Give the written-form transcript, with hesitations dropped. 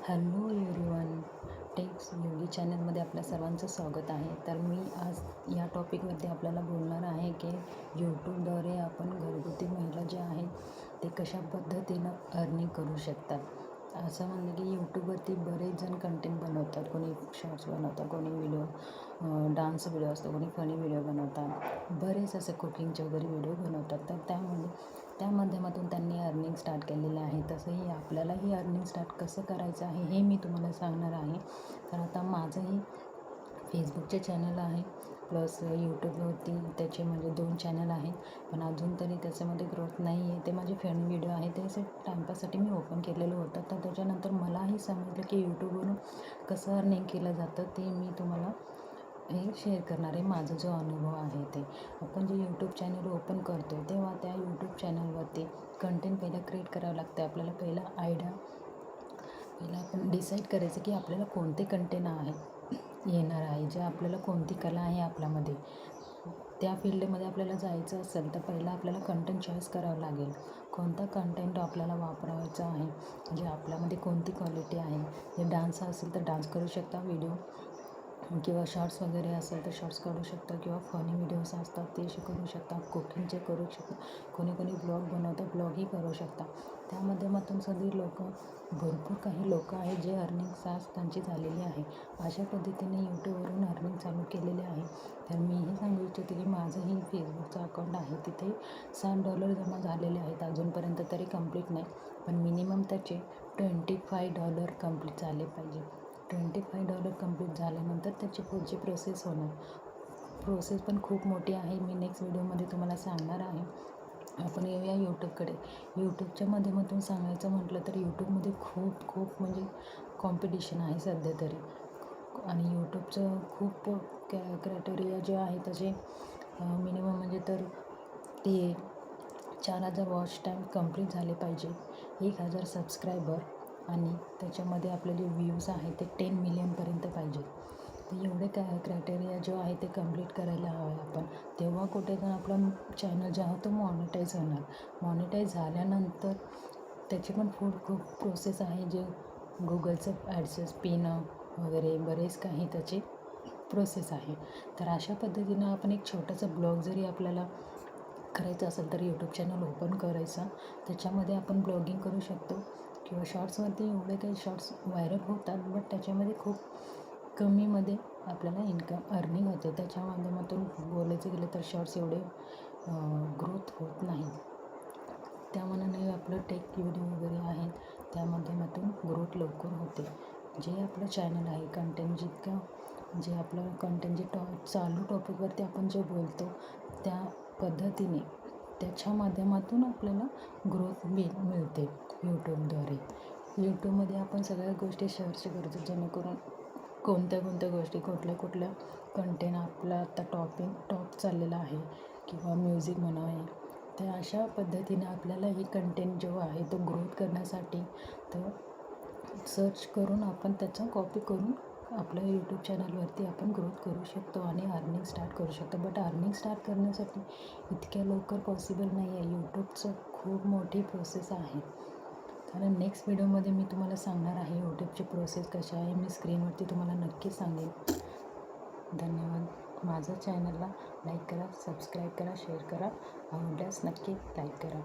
Hello everyone, text योगी चॅनलमध्ये आपल्या सर्वांचं स्वागत आहे. तर मी आज या टॉपिकवरती आपल्याला बोलणार आहे की यूट्यूबद्वारे आपण घरगुती महिला ज्या आहेत ते कशा पद्धतीनं अर्निंग करू शकतात. असं म्हणलं की यूट्यूबवरती बरेच जण कंटेंट बनवतात. कोणी शॉर्ट्स बनवतात, कोणी डान्स व्हिडिओ असतो, कोणी फनी व्हिडिओ बनवतात, बरेच असे कुकिंगचे वगैरे व्हिडिओ बनवतात. तर त्या माध्यमातून त्यांनी अर्निंग स्टार्ट केलेलं आहे. तसंही आपल्यालाही अर्निंग स्टार्ट कसं करायचं आहे हे मी तुम्हाला सांगणार आहे. तर आता माझंही फेसबुकचे चॅनल आहे, प्लस यूट्यूबवरती त्याचे म्हणजे 2 चॅनल आहेत. पण अजून तरी त्याच्यामध्ये ग्रोथ नाही आहे. ते माझे फनी व्हिडिओ आहे, ते असे टाईमपाससाठी मी ओपन केलेलं होतं. तर त्याच्यानंतर मलाही समजलं की यूट्यूबवरून कसं अर्निंग केलं जातं ते मी तुम्हाला हे शेअर करणार आहे. माझा जो अनुभव आहे ते आपण जे यूट्यूब चॅनल ओपन करतो तेव्हा त्या यूट्यूब चॅनलवरती कंटेंट पहिलं क्रिएट करावं लागतं. आपल्याला पहिला आपण डिसाईड करायचं की आपल्याला कोणते कंटेंट आहे येणार आहे, जे आपल्याला कोणती कला आहे आपल्यामध्ये, त्या फील्डमध्ये आपल्याला जायचं असेल तर पहिला आपल्याला कंटेंट चॉईस करावं लागेल. कोणता कंटेंट आपल्याला वापरायचा आहे, जे आपल्यामध्ये कोणती क्वालिटी आहे. जे डान्स असेल तर डान्स करू शकता व्हिडिओ, किंवा शॉर्ट्स वगैरे असेल तर शॉर्ट्स करू शकता, किंवा फनी व्हिडिओज असतात ते करू शकता, कुकिंगचे करू शकता, कोणी ब्लॉग बनवतं ब्लॉगही करू शकता. त्या माध्यमातून सगळी भरपूर काही लोक आहेत जे अर्निंग त्यांची झालेली आहे. अशा पद्धतीने यूट्यूबवरून अर्निंग चालू केलेले आहे. तर मीही सांगू इच्छिते की माझंही फेसबुकचं अकाउंट आहे, तिथे $7 जमा झालेले आहेत. अजूनपर्यंत तरी कंप्लीट नाही, पण मिनिमम त्याचे $25 कंप्लीट झाले पाहिजे. $25 कंप्लीट झाल्यानंतर त्याची पुढची प्रोसेस होणार. प्रोसेस पण खूप मोठी आहे, मी नेक्स्ट व्हिडिओमध्ये तुम्हाला सांगणार आहे. आपण येऊया यूट्यूबकडे. यूट्यूबच्या माध्यमातून सांगायचं म्हटलं तर यूट्यूबमध्ये खूप म्हणजे कॉम्पिटिशन आहे सध्या तरी. आणि यूट्यूबचं खूप क्रायटेरिया जे आहे त्याचे मिनिमम म्हणजे तर ते 4,000 वॉच टाईम कंप्लीट झाले पाहिजे, 1,000 सबस्क्रायबर, आणि त्याच्यामध्ये आपले जे व्ह्यूज आहे ते 10 मिलियनपर्यंत पाहिजे. तर एवढे क्रायटेरिया जो आहे ते कंप्लीट करायला हवं आपण. तेव्हा कुठे तर आपला चॅनल जो आहे तो मॉनिटाईज होणार. मॉनिटाईज झाल्यानंतर त्याची पण खूप प्रोसेस आहे, जे गुगलचं ॲडसेस पिन वगैरे बरेच काही त्याचे प्रोसेस आहे. तर अशा पद्धतीनं आपण एक छोटासा ब्लॉग जरी आपल्याला करायचं असेल तर यूट्यूब चॅनल ओपन करायचा, त्याच्यामध्ये आपण ब्लॉगिंग करू शकतो. किंवा शॉर्ट्सवरती एवढे काही शॉर्ट्स व्हायरल होतात, बट त्याच्यामध्ये खूप कमीमध्ये आपल्याला इन्कम अर्निंग होते. त्याच्या माध्यमातून बोलायचं गेलं तर शॉर्ट्स एवढे ग्रोथ होत नाही. त्या मानाने आपलं टेक व्हिडिओ वगैरे आहेत त्या माध्यमातून ग्रोथ लवकर होते. जे आपलं चॅनल आहे कंटेंट जे आपलं कंटेंट जे चालू टॉपिकवरती आपण जे बोलतो त्या पद्धतीने त्याच्या माध्यमातून आपल्याला ग्रोथ मिळते यूट्यूबद्वारे. यूट्यूबमध्ये आपण सगळ्या गोष्टी सर्च करतो, जेणेकरून कोणत्या गोष्टी कुठल्या कंटेंट आपला आता टॉप चाललेला आहे, किंवा म्युझिक म्हणा आहे. तर अशा पद्धतीने आपल्याला ही कंटेंट जो आहे तो ग्रोथ करण्यासाठी तर सर्च करून आपण त्याचा कॉपी करून आपल्या यूट्यूब चॅनलवरती आपण ग्रोथ करू शकतो आणि अर्निंग स्टार्ट करू शकतो. बट अर्निंग स्टार्ट करण्यासाठी इतक्या लवकर पॉसिबल नाही आहे. यूट्यूबचं खूप मोठी प्रोसेस आहे. कारण नेक्स्ट व्हिडिओमध्ये मी तुम्हाला सांगणार आहे यूट्यूबची प्रोसेस कशी आहे. मी स्क्रीनवरती तुम्हाला नक्की सांगेन. धन्यवाद. माझं चॅनलला लाईक करा, सबस्क्राईब करा, शेअर करा, आवडल्यास नक्की लाईक करा.